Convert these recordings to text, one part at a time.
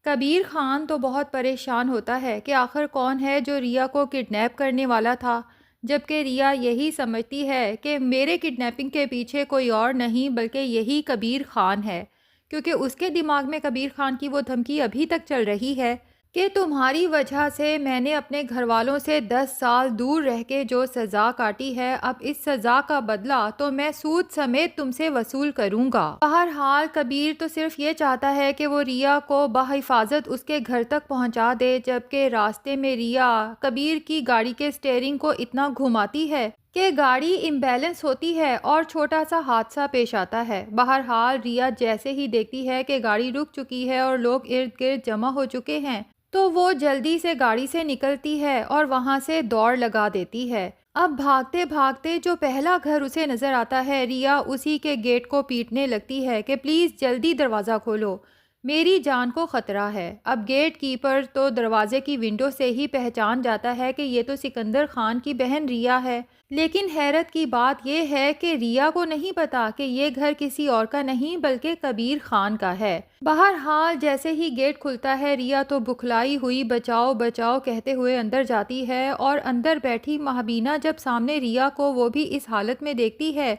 کبیر خان تو بہت پریشان ہوتا ہے کہ آخر کون ہے جو ریا کو کڈنیپ کرنے والا تھا، جبکہ ریا یہی سمجھتی ہے کہ میرے کڈنیپنگ کے پیچھے کوئی اور نہیں بلکہ یہی کبیر خان ہے، کیونکہ اس کے دماغ میں کبیر خان کی وہ دھمکی ابھی تک چل رہی ہے کہ تمہاری وجہ سے میں نے اپنے گھر والوں سے 10 سال دور رہ کے جو سزا کاٹی ہے، اب اس سزا کا بدلہ تو میں سود سمیت تم سے وصول کروں گا۔ بہرحال کبیر تو صرف یہ چاہتا ہے کہ وہ ریا کو بحفاظت اس کے گھر تک پہنچا دے، جبکہ راستے میں ریا کبیر کی گاڑی کے اسٹیئرنگ کو اتنا گھماتی ہے کہ گاڑی امبیلنس ہوتی ہے اور چھوٹا سا حادثہ پیش آتا ہے۔ بہرحال ریا جیسے ہی دیکھتی ہے کہ گاڑی رک چکی ہے اور لوگ ارد گرد جمع ہو چکے ہیں تو وہ جلدی سے گاڑی سے نکلتی ہے اور وہاں سے دوڑ لگا دیتی ہے۔ اب بھاگتے بھاگتے جو پہلا گھر اسے نظر آتا ہے، ریا اسی کے گیٹ کو پیٹنے لگتی ہے کہ پلیز جلدی دروازہ کھولو، میری جان کو خطرہ ہے۔ اب گیٹ کیپر تو دروازے کی ونڈو سے ہی پہچان جاتا ہے کہ یہ تو سکندر خان کی بہن ریا ہے، لیکن حیرت کی بات یہ ہے کہ ریا کو نہیں پتا کہ یہ گھر کسی اور کا نہیں بلکہ کبیر خان کا ہے۔ بہرحال جیسے ہی گیٹ کھلتا ہے، ریا تو بکھلائی ہوئی بچاؤ بچاؤ کہتے ہوئے اندر جاتی ہے، اور اندر بیٹھی مہابینا جب سامنے ریا کو وہ بھی اس حالت میں دیکھتی ہے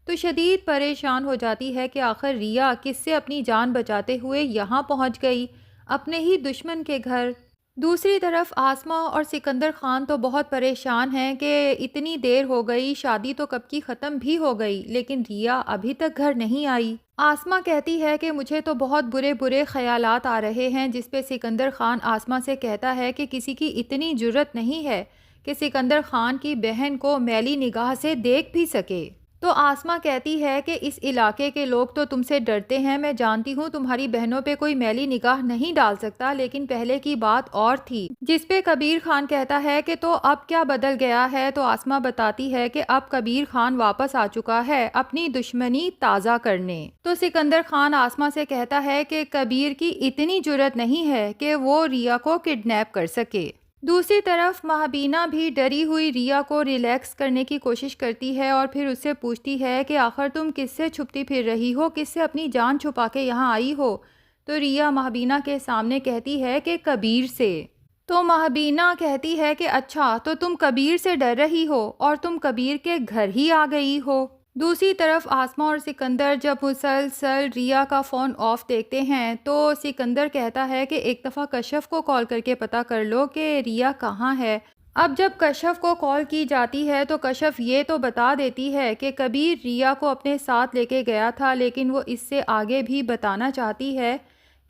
تو شدید پریشان ہو جاتی ہے کہ آخر ریا کس سے اپنی جان بچاتے ہوئے یہاں پہنچ گئی، اپنے ہی دشمن کے گھر۔ دوسری طرف آسما اور سکندر خان تو بہت پریشان ہیں کہ اتنی دیر ہو گئی، شادی تو کب کی ختم بھی ہو گئی لیکن ریا ابھی تک گھر نہیں آئی۔ آسما کہتی ہے کہ مجھے تو بہت برے برے خیالات آ رہے ہیں، جس پہ سکندر خان آسما سے کہتا ہے کہ کسی کی اتنی جرت نہیں ہے کہ سکندر خان کی بہن کو میلی نگاہ سے دیکھ بھی سکے۔ تو آسما کہتی ہے کہ اس علاقے کے لوگ تو تم سے ڈرتے ہیں، میں جانتی ہوں تمہاری بہنوں پہ کوئی میلی نگاہ نہیں ڈال سکتا، لیکن پہلے کی بات اور تھی۔ جس پہ کبیر خان کہتا ہے کہ تو اب کیا بدل گیا ہے؟ تو آسما بتاتی ہے کہ اب کبیر خان واپس آ چکا ہے اپنی دشمنی تازہ کرنے۔ تو سکندر خان آسما سے کہتا ہے کہ کبیر کی اتنی جرت نہیں ہے کہ وہ ریا کو کڈنیپ کر سکے۔ دوسری طرف مہابینا بھی ڈری ہوئی ریا کو ریلیکس کرنے کی کوشش کرتی ہے اور پھر اس سے پوچھتی ہے کہ آخر تم کس سے چھپتی پھر رہی ہو، کس سے اپنی جان چھپا کے یہاں آئی ہو؟ تو ریا مہابینا کے سامنے کہتی ہے کہ کبیر سے۔ تو مہابینا کہتی ہے کہ اچھا تو تم کبیر سے ڈر رہی ہو اور تم کبیر کے گھر ہی آ گئی ہو۔ دوسری طرف آسما اور سکندر جب مسلسل ریا کا فون آف دیکھتے ہیں تو سکندر کہتا ہے کہ ایک دفعہ کشف کو کال کر کے پتہ کر لو کہ ریا کہاں ہے۔ اب جب کشف کو کال کی جاتی ہے تو کشف یہ تو بتا دیتی ہے کہ کبیر ریا کو اپنے ساتھ لے کے گیا تھا، لیکن وہ اس سے آگے بھی بتانا چاہتی ہے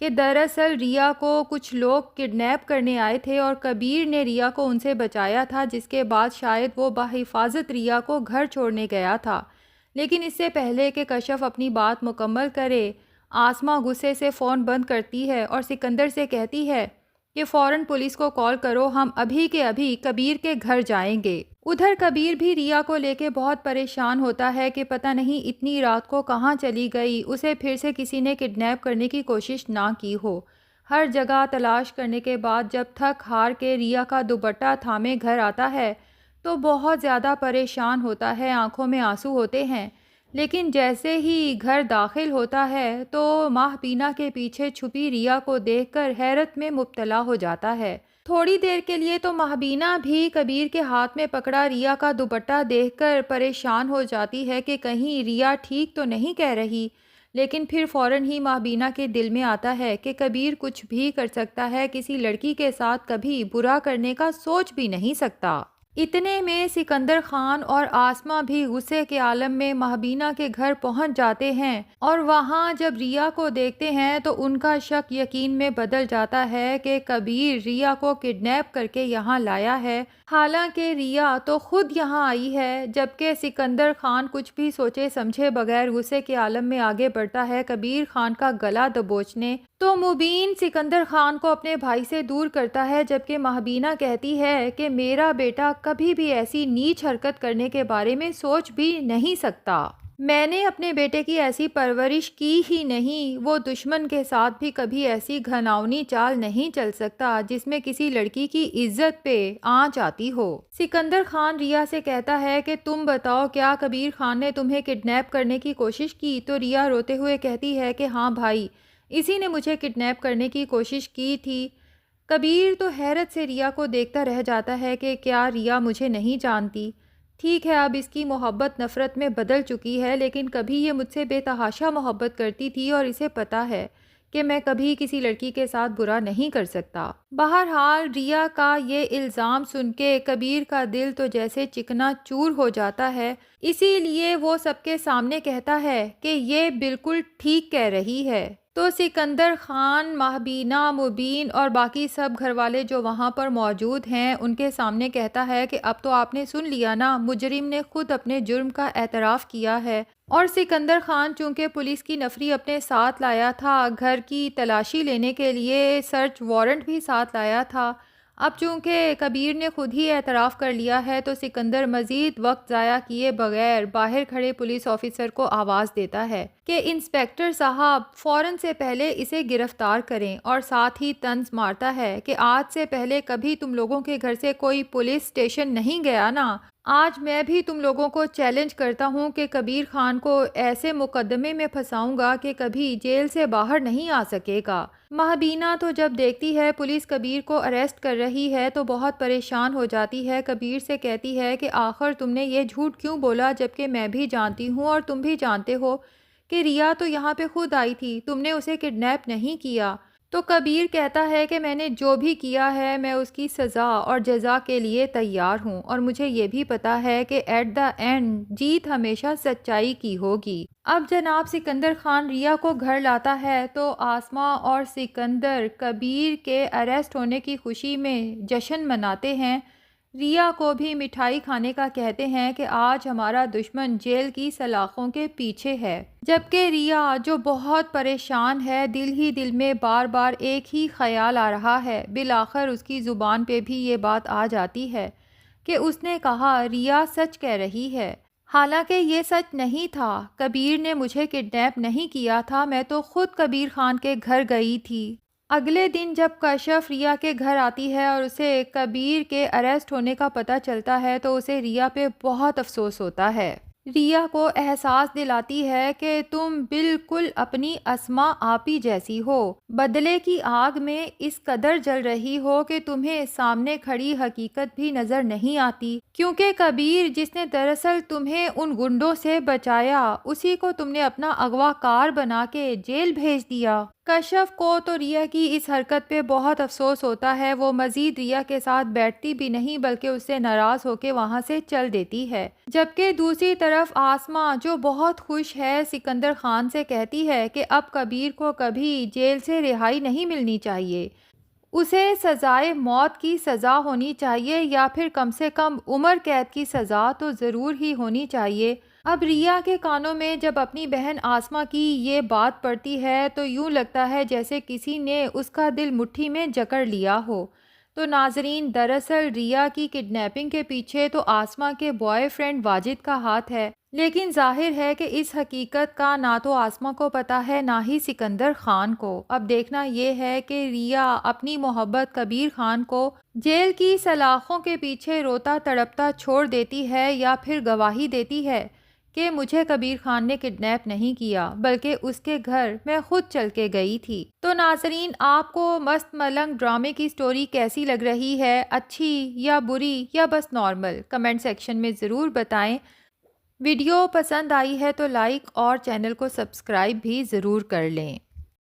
کہ دراصل ریا کو کچھ لوگ کڈنیپ کرنے آئے تھے اور کبیر نے ریا کو ان سے بچایا تھا، جس کے بعد شاید وہ بحفاظت ریا کو گھر چھوڑنے گیا تھا۔ لیکن اس سے پہلے کہ کشف اپنی بات مکمل کرے، آسما غصے سے فون بند کرتی ہے اور سکندر سے کہتی ہے کہ فوراً پولیس کو کال کرو، ہم ابھی کے ابھی کبیر کے گھر جائیں گے۔ ادھر کبیر بھی ریا کو لے کے بہت پریشان ہوتا ہے کہ پتہ نہیں اتنی رات کو کہاں چلی گئی، اسے پھر سے کسی نے کڈنیپ کرنے کی کوشش نہ کی ہو۔ ہر جگہ تلاش کرنے کے بعد جب تھک ہار کے ریا کا دوپٹہ تھامے گھر آتا ہے تو بہت زیادہ پریشان ہوتا ہے، آنکھوں میں آنسو ہوتے ہیں، لیکن جیسے ہی گھر داخل ہوتا ہے تو مہابینا کے پیچھے چھپی ریا کو دیکھ کر حیرت میں مبتلا ہو جاتا ہے۔ تھوڑی دیر کے لیے تو مہابینا بھی کبیر کے ہاتھ میں پکڑا ریا کا دوپٹہ دیکھ کر پریشان ہو جاتی ہے کہ کہیں ریا ٹھیک تو نہیں کہہ رہی، لیکن پھر فوراً ہی مہابینا کے دل میں آتا ہے کہ کبیر کچھ بھی کر سکتا ہے، کسی لڑکی کے ساتھ کبھی برا کرنے کا سوچ بھی نہیں سکتا۔ اتنے میں سکندر خان اور آسما بھی غصے کے عالم میں مہابینا کے گھر پہنچ جاتے ہیں، اور وہاں جب ریا کو دیکھتے ہیں تو ان کا شک یقین میں بدل جاتا ہے کہ کبیر ریا کو کڈنیپ کر کے یہاں لایا ہے، حالانکہ ریا تو خود یہاں آئی ہے۔ جبکہ سکندر خان کچھ بھی سوچے سمجھے بغیر غصے کے عالم میں آگے بڑھتا ہے کبیر خان کا گلا دبوچنے، تو مبین سکندر خان کو اپنے بھائی سے دور کرتا ہے، جبکہ مہابینا کہتی ہے کہ میرا بیٹا کبھی بھی ایسی نیچ حرکت کرنے کے بارے میں سوچ بھی نہیں سکتا، میں نے اپنے بیٹے کی ایسی پرورش کی ہی نہیں، وہ دشمن کے ساتھ بھی کبھی ایسی گھناؤنی چال نہیں چل سکتا جس میں کسی لڑکی کی عزت پہ آنچ آتی ہو۔ سکندر خان ریا سے کہتا ہے کہ تم بتاؤ کیا کبیر خان نے تمہیں کڈنیپ کرنے کی کوشش کی؟ تو ریا روتے ہوئے کہتی ہے کہ ہاں بھائی، اسی نے مجھے کڈنیپ کرنے کی کوشش کی تھی۔ کبیر تو حیرت سے ریا کو دیکھتا رہ جاتا ہے کہ کیا ریا مجھے نہیں جانتی؟ ٹھیک ہے، اب اس کی محبت نفرت میں بدل چکی ہے، لیکن کبھی یہ مجھ سے بے تحاشا محبت کرتی تھی اور اسے پتہ ہے کہ میں کبھی کسی لڑکی کے ساتھ برا نہیں کر سکتا۔ بہرحال ریا کا یہ الزام سن کے کبیر کا دل تو جیسے چکنا چور ہو جاتا ہے، اسی لیے وہ سب کے سامنے کہتا ہے کہ یہ بالکل ٹھیک کہہ رہی ہے۔ تو سکندر خان، مہبینہ، مبین اور باقی سب گھر والے جو وہاں پر موجود ہیں ان کے سامنے کہتا ہے کہ اب تو آپ نے سن لیا نا، مجرم نے خود اپنے جرم کا اعتراف کیا ہے۔ اور سکندر خان چونکہ پولیس کی نفری اپنے ساتھ لایا تھا، گھر کی تلاشی لینے کے لیے سرچ وارنٹ بھی ساتھ لایا تھا، اب چونکہ کبیر نے خود ہی اعتراف کر لیا ہے تو سکندر مزید وقت ضائع کیے بغیر باہر کھڑے پولیس آفیسر کو آواز دیتا ہے کہ انسپیکٹر صاحب فوراً سے پہلے اسے گرفتار کریں، اور ساتھ ہی طنز مارتا ہے کہ آج سے پہلے کبھی تم لوگوں کے گھر سے کوئی پولیس اسٹیشن نہیں گیا نا، آج میں بھی تم لوگوں کو چیلنج کرتا ہوں کہ کبیر خان کو ایسے مقدمے میں پھنساؤں گا کہ کبھی جیل سے باہر نہیں آ سکے گا۔ مہبینہ تو جب دیکھتی ہے پولیس کبیر کو اریسٹ کر رہی ہے تو بہت پریشان ہو جاتی ہے، کبیر سے کہتی ہے کہ آخر تم نے یہ جھوٹ کیوں بولا جبکہ میں بھی جانتی ہوں اور تم بھی جانتے ہو کہ ریا تو یہاں پہ خود آئی تھی، تم نے اسے کڈنیپ نہیں کیا۔ تو کبیر کہتا ہے کہ میں نے جو بھی کیا ہے میں اس کی سزا اور جزا کے لیے تیار ہوں، اور مجھے یہ بھی پتا ہے کہ ایٹ دا اینڈ جیت ہمیشہ سچائی کی ہوگی۔ اب جناب سکندر خان ریا کو گھر لاتا ہے تو آسما اور سکندر کبیر کے اریسٹ ہونے کی خوشی میں جشن مناتے ہیں، ریا کو بھی مٹھائی کھانے کا کہتے ہیں کہ آج ہمارا دشمن جیل کی سلاخوں کے پیچھے ہے، جبکہ ریا جو بہت پریشان ہے دل ہی دل میں بار بار ایک ہی خیال آ رہا ہے، بالآخر اس کی زبان پہ بھی یہ بات آ جاتی ہے کہ اس نے کہا ریا سچ کہہ رہی ہے، حالانکہ یہ سچ نہیں تھا، کبیر نے مجھے کڈنیپ نہیں کیا تھا، میں تو خود کبیر خان کے گھر گئی تھی۔ اگلے دن جب کشف ریا کے گھر آتی ہے اور اسے کبیر کے اریسٹ ہونے کا پتہ چلتا ہے تو اسے ریا پہ بہت افسوس ہوتا ہے۔ ریا کو احساس دلاتی ہے کہ تم بالکل اپنی اسما آپی جیسی ہو، بدلے کی آگ میں اس قدر جل رہی ہو کہ تمہیں سامنے کھڑی حقیقت بھی نظر نہیں آتی، کیونکہ کبیر جس نے دراصل تمہیں ان گنڈوں سے بچایا اسی کو تم نے اپنا اغوا کار بنا کے جیل بھیج دیا۔ کشف کو تو ریا کی اس حرکت پہ بہت افسوس ہوتا ہے، وہ مزید ریا کے ساتھ بیٹھتی بھی نہیں بلکہ اس سے ناراض ہو کے وہاں سے چل دیتی ہے، جبکہ دوسری طرف آسما جو بہت خوش ہے سکندر خان سے کہتی ہے کہ اب کبیر کو کبھی جیل سے رہائی نہیں ملنی چاہیے، اسے سزائے موت کی سزا ہونی چاہیے یا پھر کم سے کم عمر قید کی سزا تو ضرور ہی ہونی چاہیے۔ اب ریا کے کانوں میں جب اپنی بہن آسما کی یہ بات پڑتی ہے تو یوں لگتا ہے جیسے کسی نے اس کا دل مٹھی میں جکڑ لیا ہو۔ تو ناظرین، دراصل ریا کی کڈنیپنگ کے پیچھے تو آسما کے بوائے فرینڈ واجد کا ہاتھ ہے، لیکن ظاہر ہے کہ اس حقیقت کا نہ تو آسما کو پتہ ہے نہ ہی سکندر خان کو۔ اب دیکھنا یہ ہے کہ ریا اپنی محبت کبیر خان کو جیل کی سلاخوں کے پیچھے روتا تڑپتا چھوڑ دیتی ہے یا پھر گواہی دیتی ہے کہ مجھے کبیر خان نے کڈنیپ نہیں کیا بلکہ اس کے گھر میں خود چل کے گئی تھی۔ تو ناظرین، آپ کو مست ملنگ ڈرامے کی سٹوری کیسی لگ رہی ہے؟ اچھی یا بری یا بس نارمل؟ کمنٹ سیکشن میں ضرور بتائیں۔ ویڈیو پسند آئی ہے تو لائک اور چینل کو سبسکرائب بھی ضرور کر لیں۔